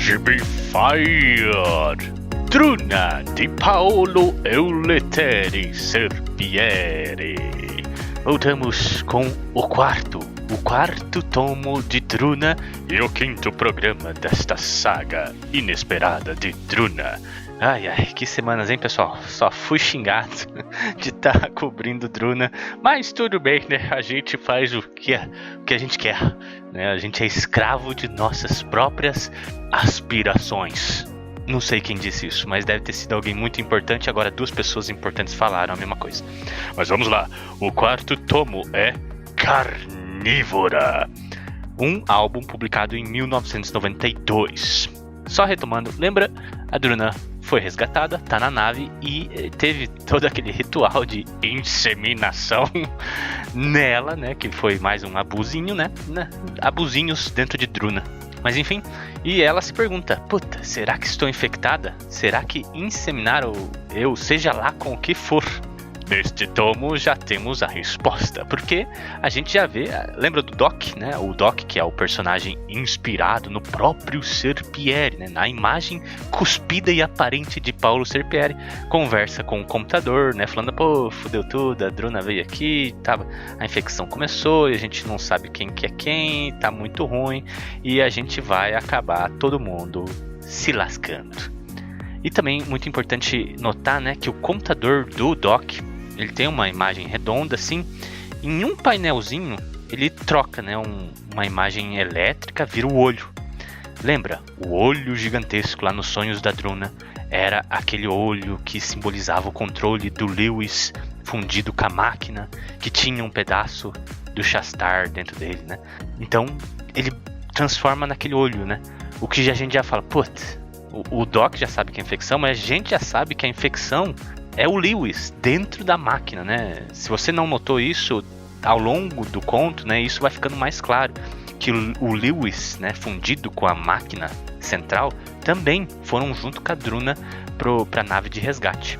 Be Fire! Druna di Paolo Euleteri Serpieri. Voltamos com o quarto tomo de Druna e o quinto programa desta saga inesperada de Druna. Ai, que semanas, hein, pessoal? Só fui xingado de estar cobrindo Druna, mas tudo bem, né? A gente faz o que a gente quer, né? A gente é escravo de nossas próprias aspirações. Não sei quem disse isso, mas deve ter sido alguém muito importante. Agora 2 pessoas importantes falaram a mesma coisa. Mas vamos lá, o quarto tomo é Carnívora, um álbum publicado em 1992. Só retomando, lembra? A Druna foi resgatada, tá na nave e teve todo aquele ritual de inseminação nela, né? Que foi mais um abusinho, né? Abusinhos dentro de Druna. Mas enfim, e ela se pergunta, puta, será que estou infectada? Será que inseminaram eu, seja lá com o que for? Neste tomo já temos a resposta, porque a gente já vê, lembra do Doc, né? O Doc, que é o personagem inspirado no próprio Serpieri, né? Na imagem cuspida e aparente de Paulo Serpieri, conversa com o computador, né? Falando, pô, fudeu tudo, a Druna veio aqui, a infecção começou e a gente não sabe quem que é quem, tá muito ruim e a gente vai acabar todo mundo se lascando. E também muito importante notar, né, que o computador do Doc, ele tem uma imagem redonda assim, em um painelzinho ele troca, né, uma imagem elétrica, vira o olho. Lembra? O olho gigantesco lá nos sonhos da Druna era aquele olho que simbolizava o controle do Lewis fundido com a máquina, que tinha um pedaço do Shastar dentro dele, né? Então ele transforma naquele olho, né? O que a gente já fala, putz, o Doc já sabe que é infecção, mas a gente já sabe que a infecção é o Lewis dentro da máquina, né? Se você não notou isso ao longo do conto, né, isso vai ficando mais claro, que o Lewis, né, fundido com a máquina central, também foram junto com a Druna para a nave de resgate.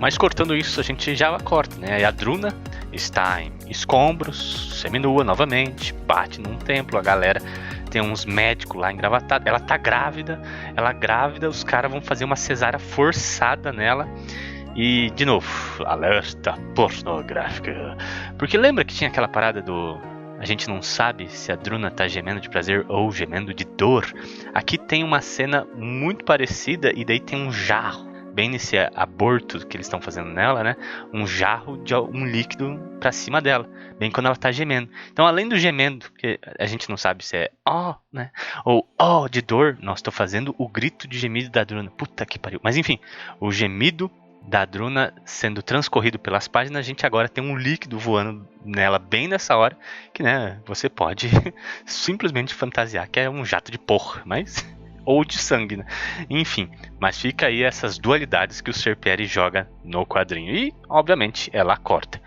Mas cortando isso, a gente já corta, né? A Druna está em escombros, seminua novamente, bate num templo, a galera tem uns médicos lá engravatados, ela tá grávida, os caras vão fazer uma cesárea forçada nela. E, de novo, alerta pornográfica. Porque lembra que tinha aquela parada do... A gente não sabe se a Druna tá gemendo de prazer ou gemendo de dor. Aqui tem uma cena muito parecida e daí tem um jarro. Bem nesse aborto que eles estão fazendo nela, né? Um jarro de um líquido pra cima dela. Bem quando ela tá gemendo. Então, além do gemendo, que a gente não sabe se é ó, né? Ou ó de dor. Nossa, tô fazendo o grito de gemido da Druna. Puta que pariu. Mas enfim, o gemido da Druna sendo transcorrido pelas páginas, a gente agora tem um líquido voando nela bem nessa hora, que, né, você pode simplesmente fantasiar que é um jato de porra, mas... ou de sangue, né? Enfim, mas fica aí essas dualidades que o Serpieri joga no quadrinho. E, obviamente, ela acorda.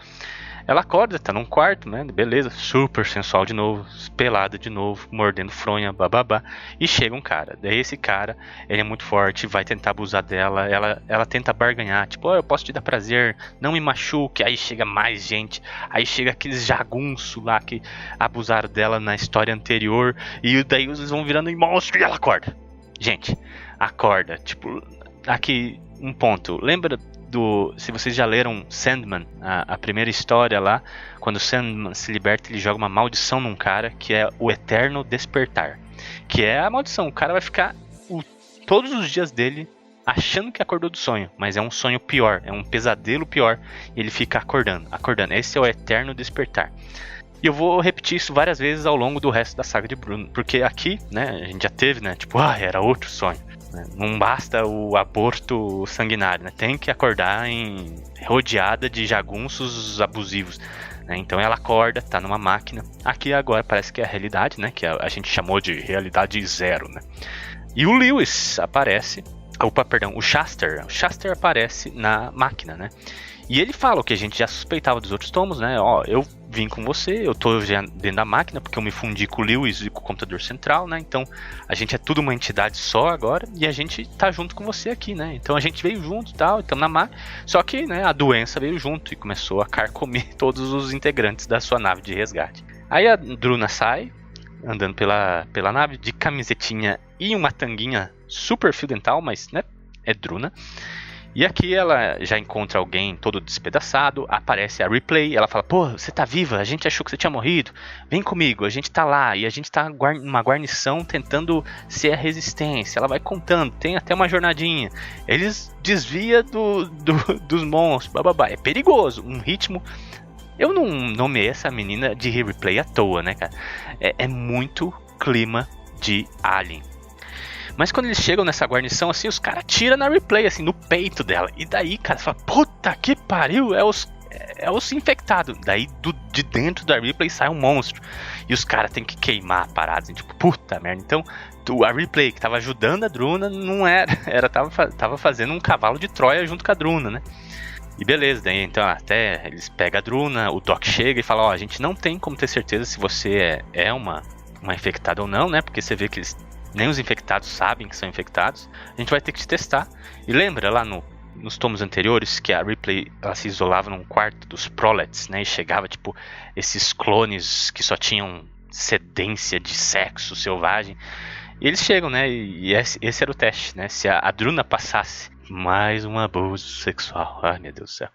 Ela acorda, tá num quarto, né? Beleza, super sensual de novo, pelada de novo, mordendo fronha, bababá. E chega um cara. Daí esse cara, ele é muito forte, vai tentar abusar dela. Ela tenta barganhar, tipo, eu posso te dar prazer, não me machuque. Aí chega mais gente. Aí chega aqueles jagunços lá que abusaram dela na história anterior. E daí eles vão virando em monstro e ela acorda. Gente, acorda. Tipo, aqui um ponto. Lembra se vocês já leram Sandman, a primeira história lá, quando o Sandman se liberta, ele joga uma maldição num cara, que é o Eterno Despertar, que é a maldição. O cara vai ficar todos os dias dele achando que acordou do sonho, mas é um sonho pior, é um pesadelo pior, e ele fica acordando. Esse é o Eterno Despertar. E eu vou repetir isso várias vezes ao longo do resto da saga de Bruno, porque aqui, né, a gente já teve, né, tipo, era outro sonho. Não basta o aborto sanguinário, né? Tem que acordar rodeada de jagunços abusivos, né? Então ela acorda, tá numa máquina. Aqui agora parece que é a realidade, né? Que a gente chamou de realidade zero, né? E o Lewis aparece... o Shastar. O Shastar aparece na máquina, né? E ele fala o que a gente já suspeitava dos outros tomos, né? Ó, eu vim com você, eu tô já dentro da máquina porque eu me fundi com o Lewis e com o computador central, né? Então a gente é tudo uma entidade só agora e a gente tá junto com você aqui, né? Então a gente veio junto e tal, estamos na máquina. Só que, né, a doença veio junto e começou a carcomer todos os integrantes da sua nave de resgate. Aí a Druna sai, andando pela nave, de camisetinha e uma tanguinha super fio dental, mas, né, é Druna. E aqui ela já encontra alguém todo despedaçado, aparece a Ripley, ela fala, pô, você tá viva, a gente achou que você tinha morrido, vem comigo, a gente tá lá, e a gente tá numa guarnição tentando ser a resistência, ela vai contando, tem até uma jornadinha, eles desviam dos monstros, bababá, é perigoso, um ritmo, eu não nomeei essa menina de Ripley à toa, né, cara, é muito clima de Alien. Mas quando eles chegam nessa guarnição, assim, os caras atiram na Ripley, assim, no peito dela. E daí, cara, você fala, puta que pariu, é os infectados. Daí, de dentro da Ripley sai um monstro. E os caras têm que queimar a parada, assim, tipo, puta merda. Então, a Ripley, que tava ajudando a Druna, não tava fazendo um cavalo de Troia junto com a Druna, né? E beleza, daí, então, até eles pegam a Druna, o Doc chega e fala, ó, a gente não tem como ter certeza se você é uma infectada ou não, né? Porque você vê que nem os infectados sabem que são infectados. A gente vai ter que te testar. E lembra lá nos tomos anteriores que a Ripley ela se isolava num quarto dos Prolets, né? E chegava tipo esses clones que só tinham sedência de sexo selvagem. E eles chegam, né? E esse era o teste, né? Se a Druna passasse mais um abuso sexual. Ai, meu Deus do céu.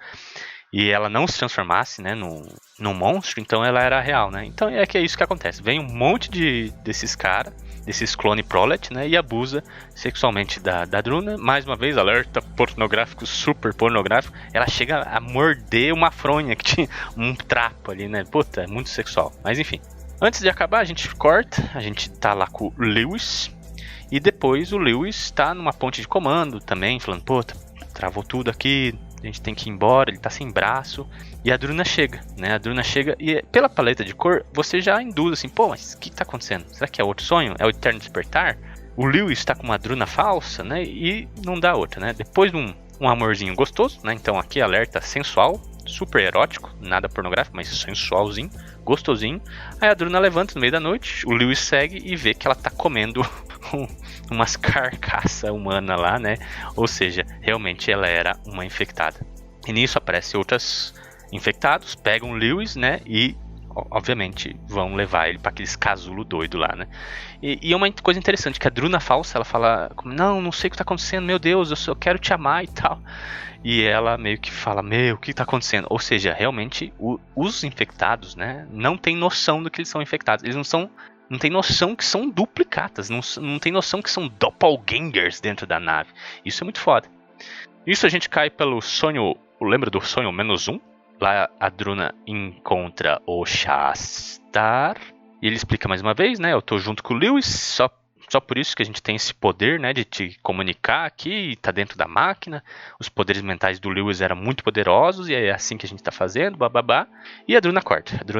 E ela não se transformasse, né, num monstro, então ela era real, né? Então é que é isso que acontece. Vem um monte desses caras, desses clone Prolet, né, e abusa sexualmente da Druna. Mais uma vez, alerta pornográfico, super pornográfico. Ela chega a morder uma fronha que tinha um trapo ali, né? Puta, é muito sexual. Mas enfim. Antes de acabar, a gente corta, a gente tá lá com o Lewis. E depois o Lewis tá numa ponte de comando também, falando, puta, travou tudo aqui, a gente tem que ir embora, ele tá sem braço. E a Druna chega, né? A Druna chega e pela paleta de cor, você já induz assim, pô, mas o que tá acontecendo? Será que é outro sonho? É o Eterno Despertar? O Lewis tá com uma Druna falsa, né? E não dá outra, né? Depois de um amorzinho gostoso, né? Então aqui alerta sensual, super erótico, nada pornográfico, mas sensualzinho, gostosinho. Aí a Druna levanta no meio da noite, o Lewis segue e vê que ela tá comendo umas carcaças humanas lá, né? Ou seja, realmente ela era uma infectada. E nisso aparecem outros infectados, pegam o Lewis, né? E obviamente vão levar ele para aqueles casulo doido lá, né? E é uma coisa interessante que a Druna falsa, ela fala, não sei o que tá acontecendo, meu Deus, eu só quero te amar e tal. E ela meio que fala, o que tá acontecendo? Ou seja, realmente os infectados, né, não tem noção do que eles são infectados. Eles não tem noção que são duplicatas, não tem noção que são doppelgangers dentro da nave. Isso é muito foda. Isso a gente cai pelo sonho, lembra do sonho -1? Lá a Druna encontra o Shastar. E ele explica mais uma vez, né? Eu tô junto com o Lewis, só por isso que a gente tem esse poder, né, de te comunicar aqui, tá dentro da máquina. Os poderes mentais do Lewis eram muito poderosos e é assim que a gente tá fazendo, bababá. E a Druna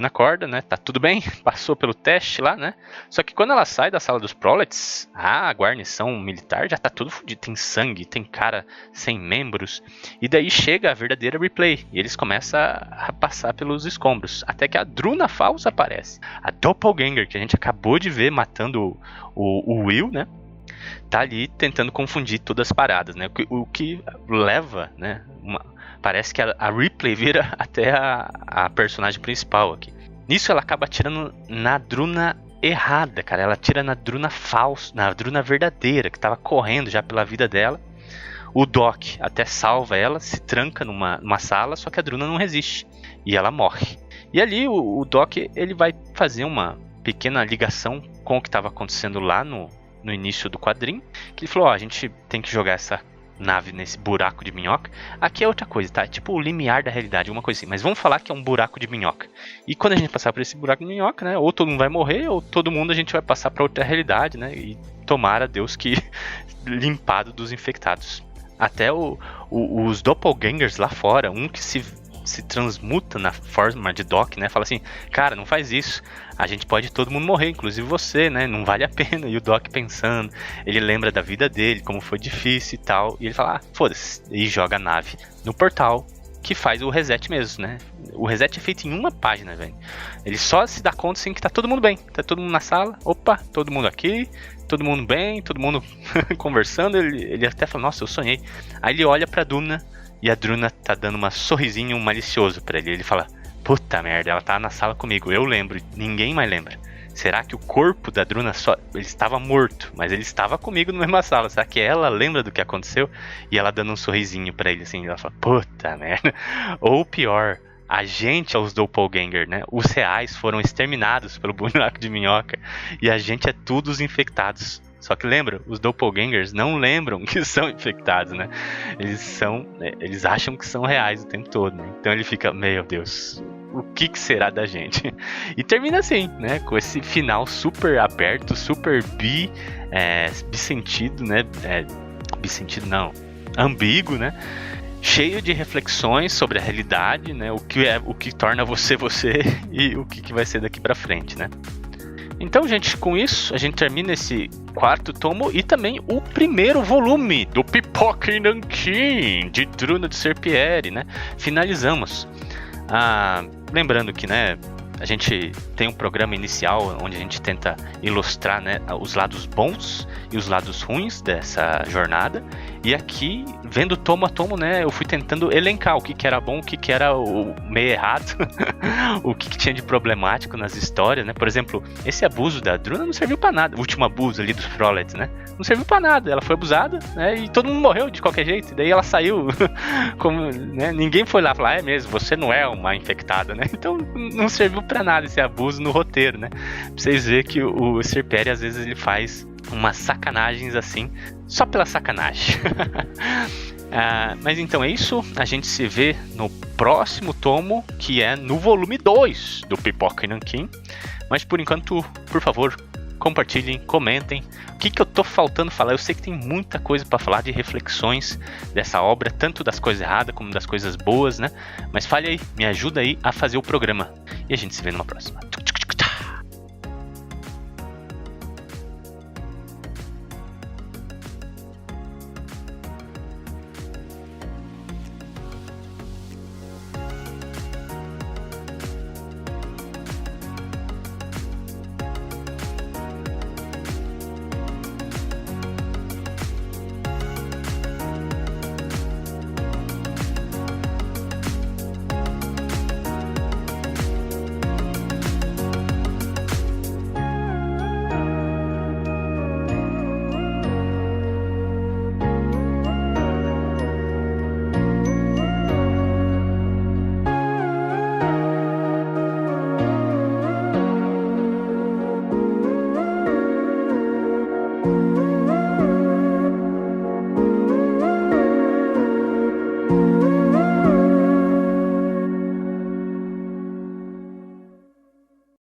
acorda, né, tá tudo bem, passou pelo teste lá, né. Só que quando ela sai da sala dos Prolets, a guarnição militar já tá tudo fodido, tem sangue, tem cara sem membros. E daí chega a verdadeira Ripley e eles começam a passar pelos escombros, até que a Druna falsa aparece. A Doppelganger, que a gente acabou de ver matando o Will, né, tá ali tentando confundir todas as paradas, né, o que leva, né, parece que a Ripley vira até a personagem principal aqui. Nisso ela acaba atirando na Druna errada, cara, ela atira na Druna falsa, na Druna verdadeira, que tava correndo já pela vida dela. O Doc até salva ela, se tranca numa sala, só que a Druna não resiste e ela morre. E ali o Doc, ele vai fazer uma pequena ligação com o que estava acontecendo lá no início do quadrinho, que ele falou, a gente tem que jogar essa nave nesse buraco de minhoca. Aqui é outra coisa, tá? É tipo o limiar da realidade, alguma coisa assim, mas vamos falar que é um buraco de minhoca. E quando a gente passar por esse buraco de minhoca, né, ou todo mundo vai morrer, ou todo mundo a gente vai passar para outra realidade, né, e tomara Deus que limpado dos infectados. Até os doppelgangers lá fora, um que se transmuta na forma de Doc, né? Fala assim, cara, não faz isso. A gente pode todo mundo morrer, inclusive você, né? Não vale a pena. E o Doc pensando, ele lembra da vida dele, como foi difícil e tal. E ele fala, foda-se. E joga a nave no portal, que faz o reset mesmo, né? O reset é feito em uma página, velho. Ele só se dá conta, assim, que tá todo mundo bem. Tá todo mundo na sala. Opa, todo mundo aqui. Todo mundo bem, todo mundo conversando. Ele até fala, nossa, eu sonhei. Aí ele olha pra Druna. E a Druna tá dando um sorrisinho malicioso pra ele. Ele fala, puta merda, ela tá na sala comigo, eu lembro, ninguém mais lembra. Será que o corpo da Druna ele estava morto, mas ele estava comigo na mesma sala? Será que ela lembra do que aconteceu? E ela dando um sorrisinho pra ele, assim, ela fala, puta merda. Ou pior, a gente é os doppelganger, né? Os reais foram exterminados pelo buraco de minhoca e a gente é tudo os infectados. Só que lembra, os doppelgangers não lembram que são infectados, né? Eles acham que são reais o tempo todo, né? Então ele fica, meu Deus, o que será da gente? E termina assim, né? Com esse final super aberto, super bissentido, né? Bissentido não, ambíguo, né? Cheio de reflexões sobre a realidade, né? O que torna você e o que vai ser daqui pra frente, né? Então, gente, com isso a gente termina esse 4º tomo e também o primeiro volume do Pipoca e Nanquim de Druna de Serpieri, né? Finalizamos. Lembrando que, né, a gente tem um programa inicial onde a gente tenta ilustrar, né, os lados bons e os lados ruins dessa jornada. E aqui, vendo tomo a tomo, né, eu fui tentando elencar o que era bom, o que era o meio errado, o que tinha de problemático nas histórias, né? Por exemplo, esse abuso da Druna não serviu pra nada. O último abuso ali dos Prolets, né? Não serviu pra nada. Ela foi abusada, né? E todo mundo morreu de qualquer jeito. E daí ela saiu, como, né? Ninguém foi lá falar, é mesmo, você não é uma infectada, né? Então não serviu pra nada esse abuso no roteiro, né? Pra vocês verem que o Serpieri, às vezes, ele faz umas sacanagens assim, só pela sacanagem. Mas então é isso, a gente se vê no próximo tomo, que é no volume 2 do Pipoca e Nanquim. Mas por enquanto, por favor, compartilhem, comentem o que eu tô faltando falar. Eu sei que tem muita coisa para falar de reflexões dessa obra, tanto das coisas erradas como das coisas boas, né? Mas fale aí, me ajuda aí a fazer o programa. E a gente se vê numa próxima.